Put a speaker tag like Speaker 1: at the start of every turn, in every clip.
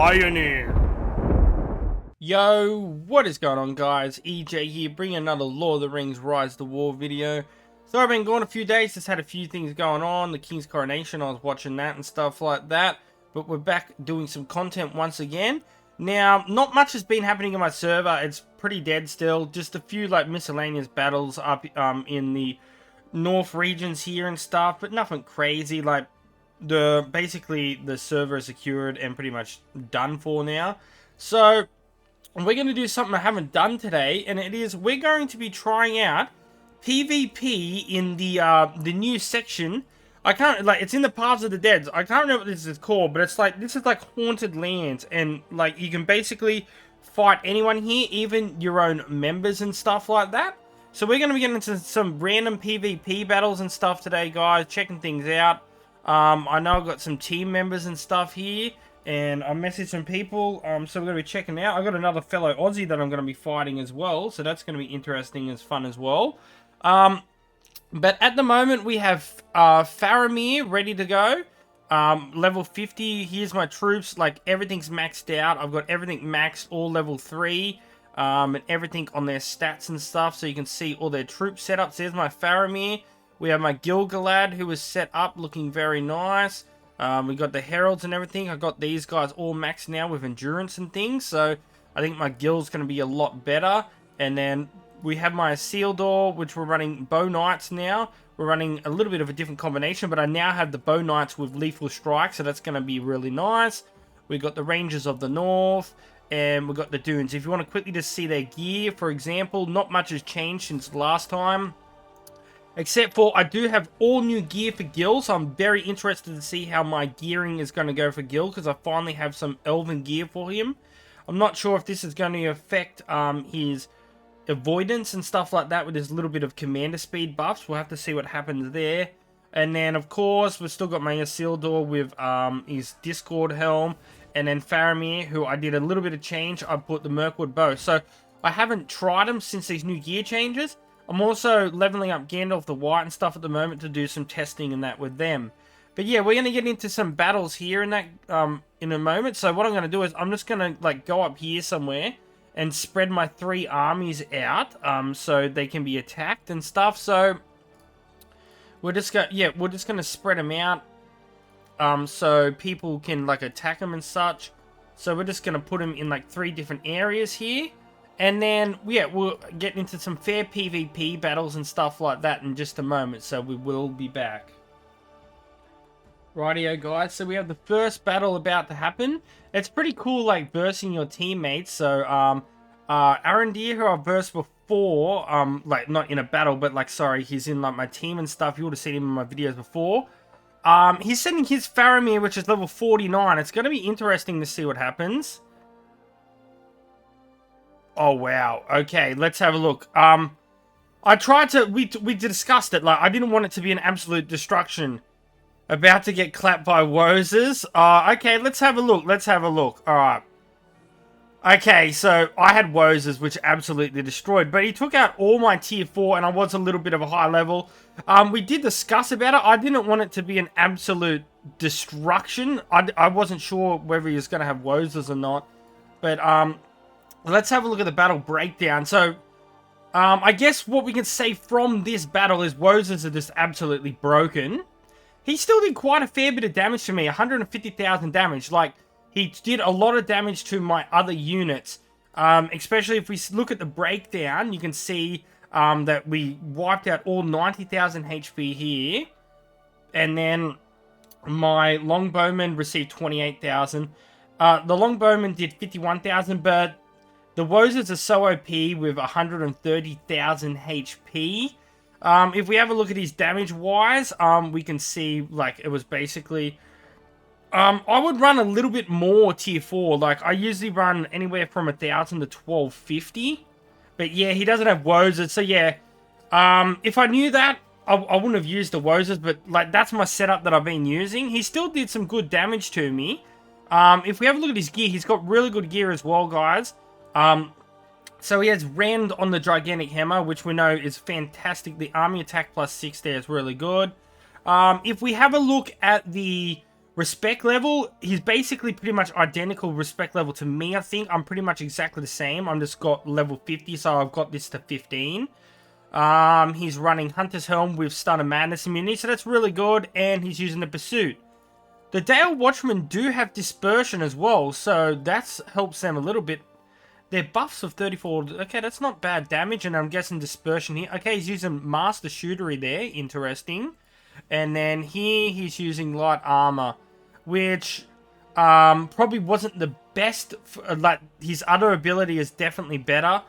Speaker 1: Pioneer.
Speaker 2: Yo, what is going on, guys? EJ here, bringing another Lord of the Rings Rise of the War video. So I've been gone a few days, just had a few things going on. The King's Coronation, I was watching that and stuff like that. But we're back doing some content once again. Now, not much has been happening on my server. It's pretty dead still. Just a few like miscellaneous battles up in the north regions here and stuff, but nothing crazy. Like basically the server is secured and pretty much done for now. So we're going to do something I haven't done today, and it is we're going to be trying out PvP in the new section. I can't, like, it's in the Paths of the Dead. I can't remember what this is called, but it's like, this is like haunted lands, and like you can basically fight anyone here, even your own members and stuff like that. So we're going to be getting into some random PvP battles and stuff today, guys, checking things out. I know I've got some team members and stuff here, and I messaged some people, so we're going to be checking out. I've got another fellow Aussie that I'm going to be fighting as well, so that's going to be interesting and fun as well. But at the moment, we have Faramir ready to go. Level 50, here's my troops, like everything's maxed out. I've got everything maxed, all level 3, and everything on their stats and stuff, so you can see all their troop setups. There's my Faramir. We have my Gilgalad, who is set up, looking very nice. We got the heralds and everything. I got these guys all maxed now with endurance and things, so I think my guild's going to be a lot better. And then we have my Isildur, which we're running bow knights now. We're running a little bit of a different combination, but I now have the bow knights with lethal strike, so that's going to be really nice. We got the Rangers of the North, and we got the Dunes. If you want to quickly just see their gear, for example, not much has changed since last time. Except for, I do have all new gear for Gil, so I'm very interested to see how my gearing is going to go for Gil, because I finally have some elven gear for him. I'm not sure if this is going to affect his avoidance and stuff like that with his little bit of commander speed buffs. We'll have to see what happens there. And then, of course, we've still got my Isildur with his Discord helm. And then Faramir, who I did a little bit of change. I put the Mirkwood bow. So, I haven't tried them since these new gear changes. I'm also leveling up Gandalf the White and stuff at the moment to do some testing and that with them. But yeah, we're going to get into some battles here in that in a moment. So what I'm going to do is I'm just going to like go up here somewhere and spread my 3 armies out so they can be attacked and stuff. So we're just going to spread them out so people can like attack them and such. So we're just going to put them in like 3 different areas here. And then, yeah, we'll get into some fair PvP battles and stuff like that in just a moment, so we will be back. Rightio, guys, so we have the first battle about to happen. It's pretty cool, like, versing your teammates. So, Arendir, who I've versed before, like, not in a battle, but, like, sorry, he's in, like, my team and stuff. You would have seen him in my videos before. He's sending his Faramir, which is level 49. It's going to be interesting to see what happens. Oh, wow. Okay, let's have a look. I tried to... We discussed it. Like, I didn't want it to be an absolute destruction. About to get clapped by Wozers. Okay, let's have a look. Let's have a look. Alright. Okay, so I had Wozers, which absolutely destroyed. But he took out all my tier 4, and I was a little bit of a high level. We did discuss about it. I didn't want it to be an absolute destruction. I wasn't sure whether he was going to have Wozers or not. But, let's have a look at the battle breakdown. So, I guess what we can say from this battle is Wozers are just absolutely broken. He still did quite a fair bit of damage to me, 150,000 damage. Like, he did a lot of damage to my other units. Especially if we look at the breakdown, you can see that we wiped out all 90,000 HP here. And then my longbowman received 28,000. The longbowman did 51,000, but the Wozers are so OP with 130,000 HP. If we have a look at his damage-wise, we can see, like, it was basically... I would run a little bit more tier 4. Like, I usually run anywhere from 1,000 to 1,250. But, yeah, he doesn't have Wozers, so, yeah. If I knew that, I wouldn't have used the Wozers, but, like, that's my setup that I've been using. He still did some good damage to me. If we have a look at his gear, he's got really good gear as well, guys. So he has Rend on the Gigantic Hammer, which we know is fantastic. The army attack plus 6 there is really good. If we have a look at the Respect level, he's basically pretty much identical respect level to me, I think. I'm pretty much exactly the same. I'm just got level 50, so I've got this to 15. He's running Hunter's Helm with Stun and Madness immunity, so that's really good, and he's using the Pursuit. The Dale Watchmen do have Dispersion as well, so that helps them a little bit. Their buffs of 34, okay, that's not bad damage, and I'm guessing Dispersion here. Okay, he's using Master Shootery there, interesting. And then here he's using Light Armor, which probably wasn't the best. Like, his other ability is definitely better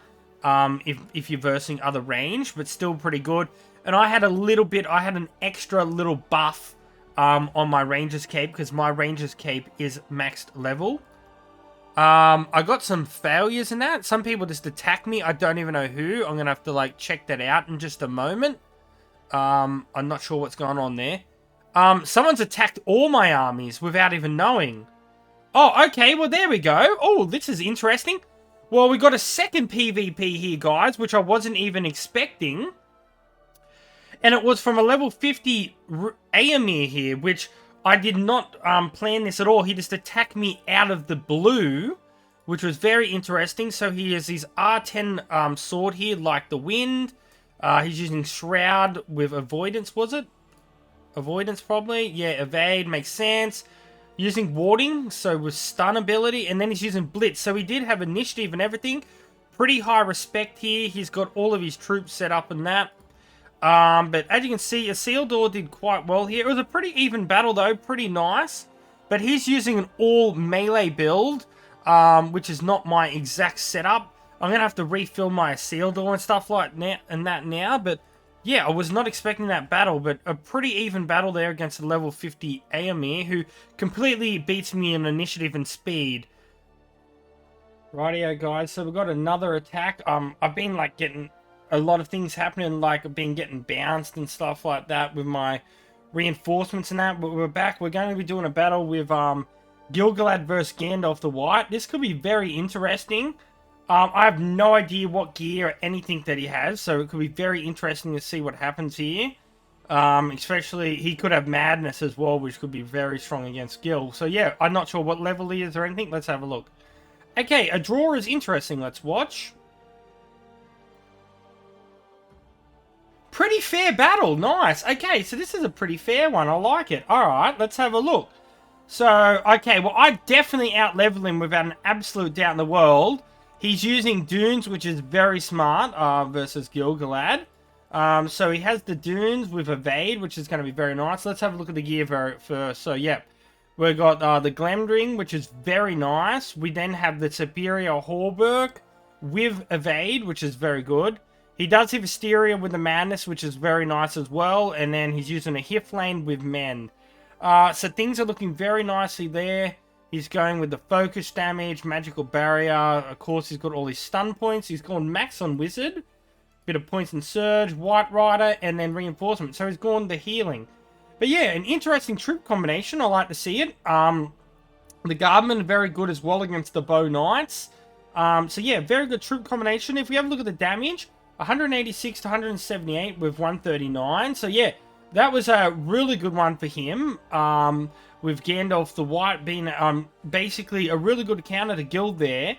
Speaker 2: if you're versing other range, but still pretty good. And I had an extra little buff on my Ranger's Cape, because my Ranger's Cape is maxed level. I got some failures in that. Some people just attack me. I don't even know who. I'm going to have to, like, check that out in just a moment. I'm not sure what's going on there. Someone's attacked all my armies without even knowing. Oh, okay. Well, there we go. Oh, this is interesting. Well, we got a second PvP here, guys, which I wasn't even expecting. And it was from a level 50 Eomer here, which I did not plan this at all. He just attacked me out of the blue, which was very interesting. So he has his R10 sword here, like the wind. He's using Shroud with Avoidance, was it? Avoidance, probably. Yeah, Evade, makes sense. Using Warding, so with Stun ability. And then he's using Blitz. So he did have Initiative and everything. Pretty high respect here. He's got all of his troops set up and that. But as you can see, Isildur did quite well here. It was a pretty even battle, though. Pretty nice. But he's using an all melee build, which is not my exact setup. I'm going to have to refill my Isildur and stuff like that now. But yeah, I was not expecting that battle. But a pretty even battle there against a level 50 Eomer, who completely beats me in initiative and speed. Rightio, guys. So we've got another attack. I've been like getting a lot of things happening, like I've been getting bounced and stuff like that with my reinforcements and that. But we're back. We're going to be doing a battle with Gil-galad versus Gandalf the White. This could be very interesting. I have no idea what gear or anything that he has, so it could be very interesting to see what happens here. Especially, he could have Madness as well, which could be very strong against Gil. So yeah, I'm not sure what level he is or anything. Let's have a look. Okay, a draw is interesting. Let's watch. Pretty fair battle. Nice. Okay, so this is a pretty fair one. I like it. Alright, let's have a look. So, okay, well, I definitely out-level him without an absolute doubt in the world. He's using Dunes, which is very smart, versus Gil-galad. So he has the Dunes with Evade, which is going to be very nice. Let's have a look at the gear first. So, yeah, we've got the Glamdring, which is very nice. We then have the Superior Hauberk with Evade, which is very good. He does have Hysteria with the Madness, which is very nice as well. And then he's using a Hiflane with Mend. So things are looking very nicely there. He's going with the focus damage, magical barrier. Of course, he's got all his stun points. He's gone max on Wizard. Bit of points and surge, White Rider, and then reinforcement. So he's gone the healing. But yeah, an interesting troop combination. I like to see it. The Guardmen are very good as well against the Bow Knights. So yeah, very good troop combination. If we have a look at the damage, 186 to 178 with 139. So yeah, that was a really good one for him. With Gandalf the White being basically a really good counter to Guild there.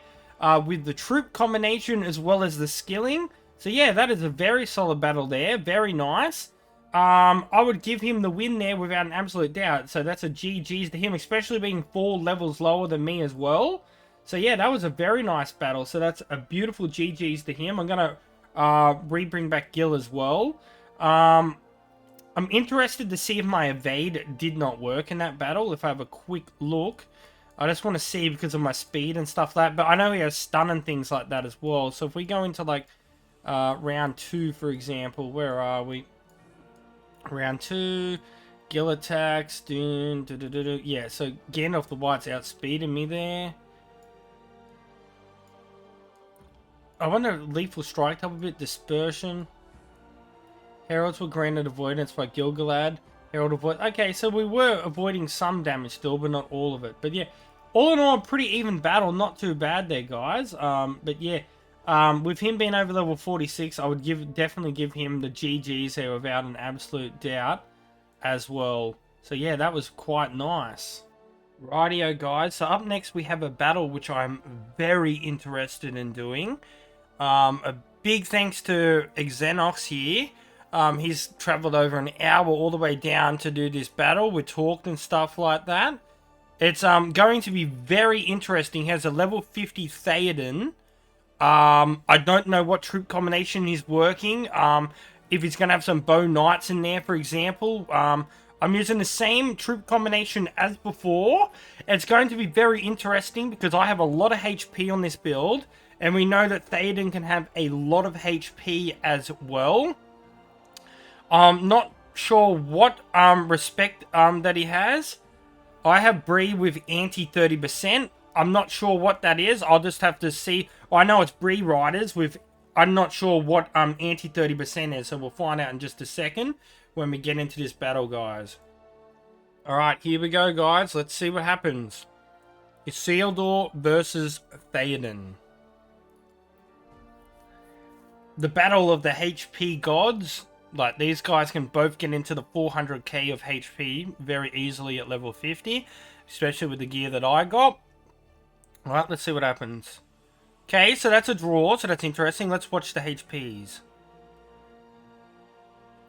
Speaker 2: With the troop combination as well as the skilling. So yeah, that is a very solid battle there. Very nice. I would give him the win there without an absolute doubt. So that's a GG's to him, especially being 4 levels lower than me as well. So yeah, that was a very nice battle. So that's a beautiful GG's to him. I'm going to re-bring back Gil as well. I'm interested to see if my evade did not work in that battle. If I have a quick look. I just want to see because of my speed and stuff like that. But I know he has stun and things like that as well. So if we go into like round 2, for example. Where are we? Round 2. Gil attacks. Yeah, so Gandalf the White's outspeeding me there. I wonder if Lethal Strike up a bit. Dispersion. Heralds were granted avoidance by Gil-galad. Herald avoid. Okay, so we were avoiding some damage still, but not all of it. But yeah, all in all, a pretty even battle. Not too bad there, guys. But yeah, with him being over level 46, I would definitely give him the GGs here without an absolute doubt as well. So yeah, that was quite nice. Rightio, guys. So up next we have a battle which I'm very interested in doing. A big thanks to Xenox here. He's traveled over an hour all the way down to do this battle. We talked and stuff like that. It's going to be very interesting. He has a level 50 Theoden. I don't know what troop combination he's working. If he's going to have some bow knights in there, for example. I'm using the same troop combination as before. It's going to be very interesting because I have a lot of HP on this build. And we know that Theoden can have a lot of HP as well. Not sure what respect that he has. I have Bree with anti 30%. I'm not sure what that is. I'll just have to see. I know it's Bree Riders with... I'm not sure what anti 30% is, so we'll find out in just a second when we get into this battle, guys. Alright, here we go, guys. Let's see what happens. Isildur versus Theoden. The battle of the HP gods. Like, these guys can both get into the 400k of HP very easily at level 50. Especially with the gear that I got. Alright, let's see what happens. Okay, so that's a draw, so that's interesting. Let's watch the HPs.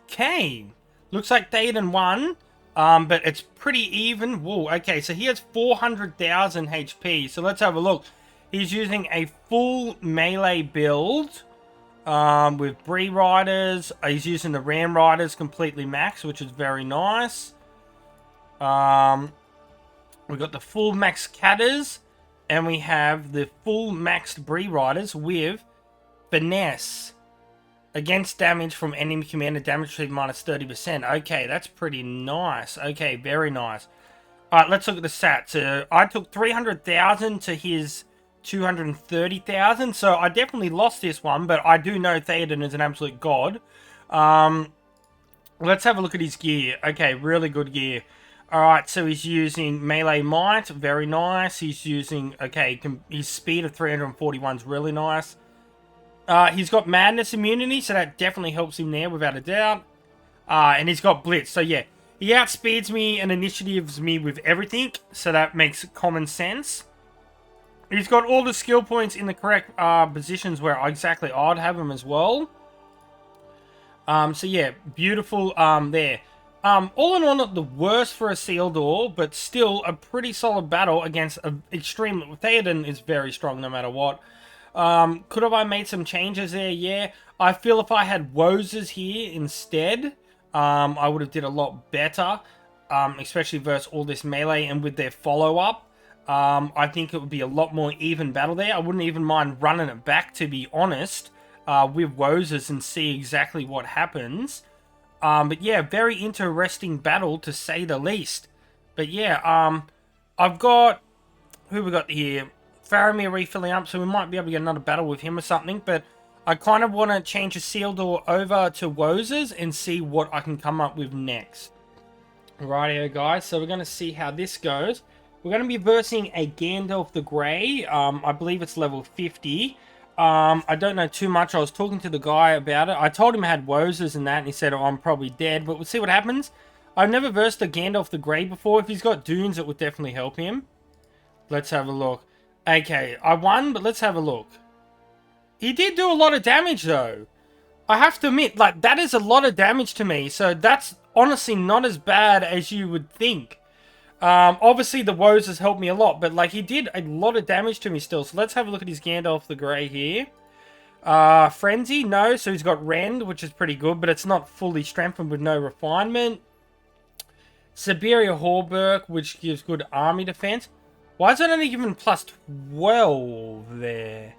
Speaker 2: Okay. Looks like Theoden won. But it's pretty even. Whoa, okay, so he has 400,000 HP. So let's have a look. He's using a full melee build. With Bree Riders. He's using the Ram Riders completely max, which is very nice. We've got the full max Catters. And we have the full maxed Bree Riders with Finesse. Against damage from enemy commander, damage received minus 30%. Okay, that's pretty nice. Okay, very nice. Alright, let's look at the stats. I took 300,000 to his 230,000. So I definitely lost this one, but I do know Theoden is an absolute god. Let's have a look at his gear. Okay, really good gear. Alright, so he's using melee might, very nice. He's using, okay, his speed of 341 is really nice. He's got madness immunity, so that definitely helps him there without a doubt. And he's got blitz, so yeah. He outspeeds me and initiatives me with everything, so that makes common sense. He's got all the skill points in the correct positions where exactly I'd have him as well. So yeah, beautiful there. All in all, not the worst for Isildur, but still a pretty solid battle against an extreme... Theoden is very strong no matter what. Could have I made some changes there? Yeah. I feel if I had Wozers here instead, I would have did a lot better. Especially versus all this melee and with their follow-up. I think it would be a lot more even battle there. I wouldn't even mind running it back, to be honest, with Wozers and see exactly what happens. But yeah, very interesting battle to say the least. But yeah, I've got... Who we got here? Faramir refilling up, so we might be able to get another battle with him or something. But I kind of want to change Isildur over to Wozers and see what I can come up with next. Rightio, guys. So we're going to see how this goes. We're going to be versing a Gandalf the Grey. I believe it's level 50. I don't know too much. I was talking to the guy about it. I told him I had Wozers and that, and he said, oh, I'm probably dead. But we'll see what happens. I've never versed a Gandalf the Grey before. If he's got Dunes, it would definitely help him. Let's have a look. Okay, I won, but let's have a look. He did do a lot of damage, though. I have to admit, like, that is a lot of damage to me. So that's honestly not as bad as you would think. Obviously, the woes has helped me a lot, but, like, he did a lot of damage to me still. So let's have a look at his Gandalf the Grey here. Frenzy, no. So he's got Rend, which is pretty good, but it's not fully strengthened with no refinement. Siberia Hauberk, which gives good army defense. Why is it only given plus 12 there?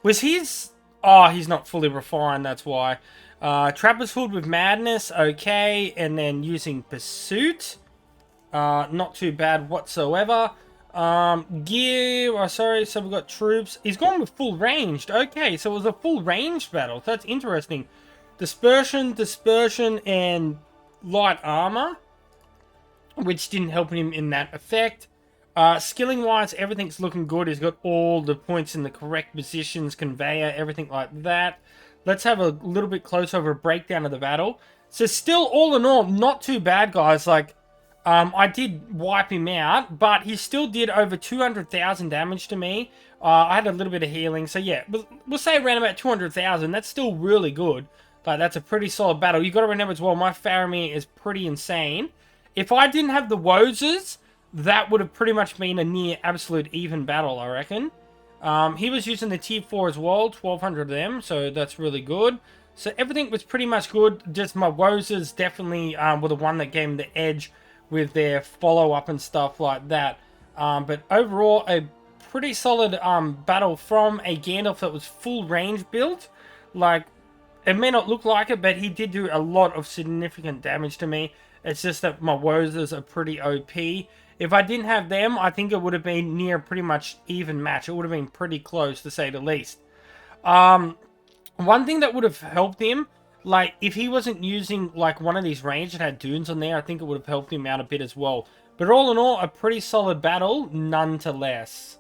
Speaker 2: Was his... Oh, he's not fully refined, that's why. Trapper's Hood with Madness, okay. And then using Pursuit. Not too bad whatsoever. Gear, oh, sorry, so we've got troops. He's gone with full ranged. Okay, so it was a full ranged battle. That's interesting. Dispersion, and light armor. Which didn't help him in that effect. Skilling wise, everything's looking good. He's got all the points in the correct positions, conveyor, everything like that. Let's have a little bit closer of a breakdown of the battle. So still, all in all, not too bad, guys. Like, I did wipe him out, but he still did over 200,000 damage to me. I had a little bit of healing, so yeah, we'll say around about 200,000. That's still really good. Like, that's a pretty solid battle. You got to remember as well, my Faramir is pretty insane. If I didn't have the Wozes, that would have pretty much been a near absolute even battle, I reckon. He was using the tier 4 as well, 1,200 of them, so that's really good. So everything was pretty much good. Just my Wozes definitely were the one that gave me the edge with their follow-up and stuff like that. But overall, a pretty solid battle from a Gandalf that was full range build. Like, it may not look like it, but he did do a lot of significant damage to me. It's just that my Wozes are pretty OP. If I didn't have them, I think it would have been near pretty much even match. It would have been pretty close, to say the least. One thing that would have helped him, like, if he wasn't using, like, one of these range that had dunes on there, I think it would have helped him out a bit as well. But all in all, a pretty solid battle, none to less.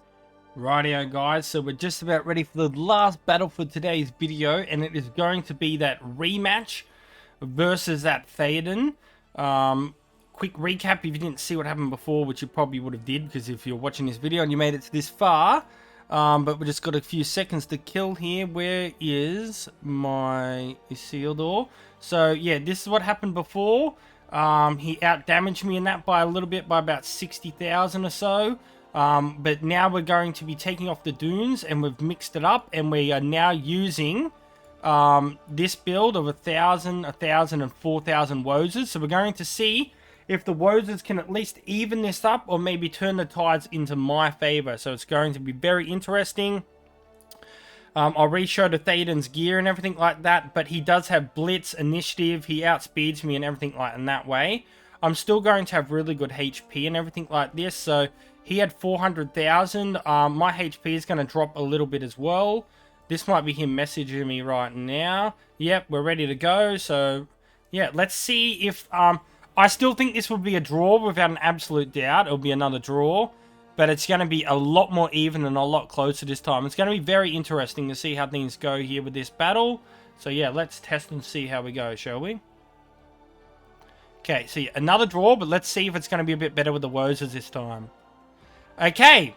Speaker 2: Rightio, guys, so we're just about ready for the last battle for today's video, and it is going to be that rematch versus that Theoden. Quick recap if you didn't see what happened before, which you probably would have did, because if you're watching this video and you made it to this far, but we just got a few seconds to kill here. Where is my Isildur? So yeah, this is what happened before. He out-damaged me in that by a little bit, by about 60,000 or so. But now we're going to be taking off the dunes, and we've mixed it up, and we are now using this build of 1,000, 1,000, and 4,000 Wozes. So we're going to see if the Wozes can at least even this up, or maybe turn the tides into my favor. So it's going to be very interesting. I'll re-show the Theoden's gear and everything like that, but he does have Blitz, Initiative, he outspeeds me and everything like in that way. I'm still going to have really good HP and everything like this, so he had 400,000. My HP is going to drop a little bit as well. This might be him messaging me right now. Yep, we're ready to go, so yeah, let's see if... I still think this will be a draw without an absolute doubt. It'll be another draw. But it's going to be a lot more even and a lot closer this time. It's going to be very interesting to see how things go here with this battle. So yeah, let's test and see how we go, shall we? Okay, so yeah, another draw, but let's see if it's going to be a bit better with the Wozes this time. Okay,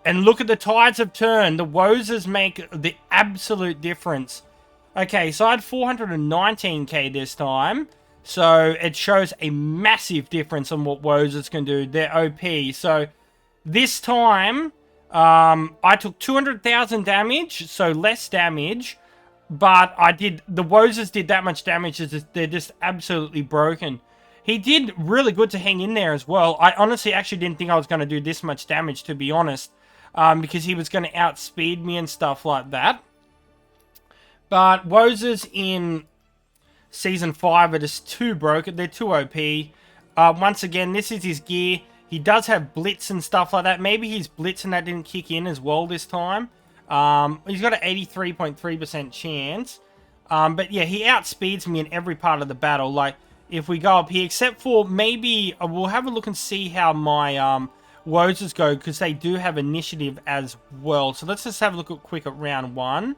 Speaker 2: and look at the tides have turned. The Wozes make the absolute difference. Okay, so I had 419k this time. So it shows a massive difference on what Wozes can do. They're OP. So this time, I took 200,000 damage, so less damage. But the Wozes did that much damage. They're just absolutely broken. He did really good to hang in there as well. I honestly actually didn't think I was going to do this much damage, to be honest. Because he was going to outspeed me and stuff like that. But Wozes in Season 5 are just too broken. They're too OP. Once again, this is his gear. He does have Blitz and stuff like that. Maybe his Blitz and that didn't kick in as well this time. He's got an 83.3% chance. But yeah, he outspeeds me in every part of the battle. Like, if we go up here, except for maybe... we'll have a look and see how my Wozes go, because they do have initiative as well. So let's just have a look quick at round 1.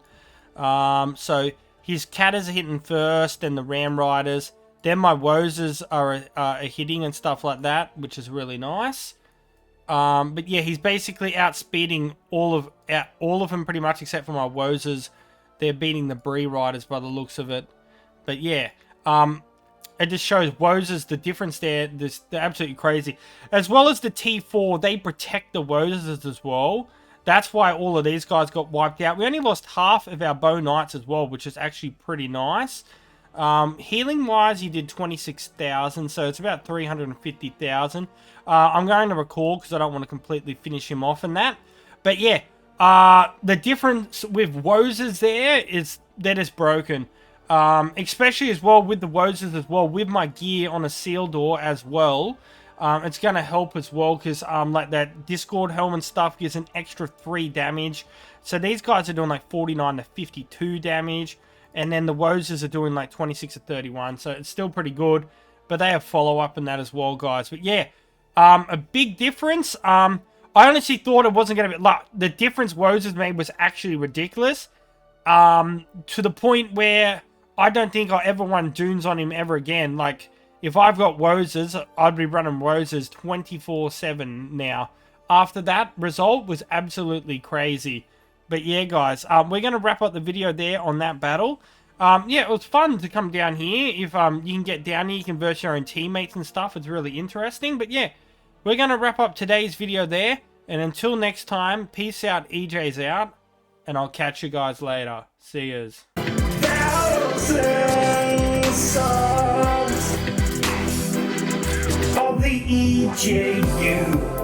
Speaker 2: So his Catters are hitting first, then the Ram Riders. Then my Wozes are hitting and stuff like that, which is really nice. But yeah, he's basically outspeeding all of them pretty much, except for my Wozes. They're beating the Bree Riders by the looks of it. But yeah, it just shows Wozes, the difference there. They're absolutely crazy. As well as the T4, they protect the Wozes as well. That's why all of these guys got wiped out. We only lost half of our Bow Knights as well, which is actually pretty nice. Healing-wise, he did 26,000, so it's about 350,000. I'm going to recall because I don't want to completely finish him off in that. But yeah, the difference with Wozes there is they're just broken. Especially as well with the Wozes as well, with my gear on a Isildur as well. It's going to help as well because like that Discord Helm and stuff gives an extra 3 damage. So these guys are doing like 49 to 52 damage. And then the Wozes are doing like 26 to 31. So it's still pretty good. But they have follow-up in that as well, guys. But yeah, a big difference. I honestly thought it wasn't going to be... Like, the difference Wozes made was actually ridiculous. To the point where I don't think I'll ever run Dunes on him ever again. Like, if I've got Roses, I'd be running Roses 24/7 now. After that result was absolutely crazy. But yeah, guys, we're going to wrap up the video there on that battle. Yeah, it was fun to come down here. If you can get down here, you can verse your own teammates and stuff. It's really interesting. But yeah, we're going to wrap up today's video there. And until next time, peace out, EJ's out. And I'll catch you guys later. See yous. Of the EJU.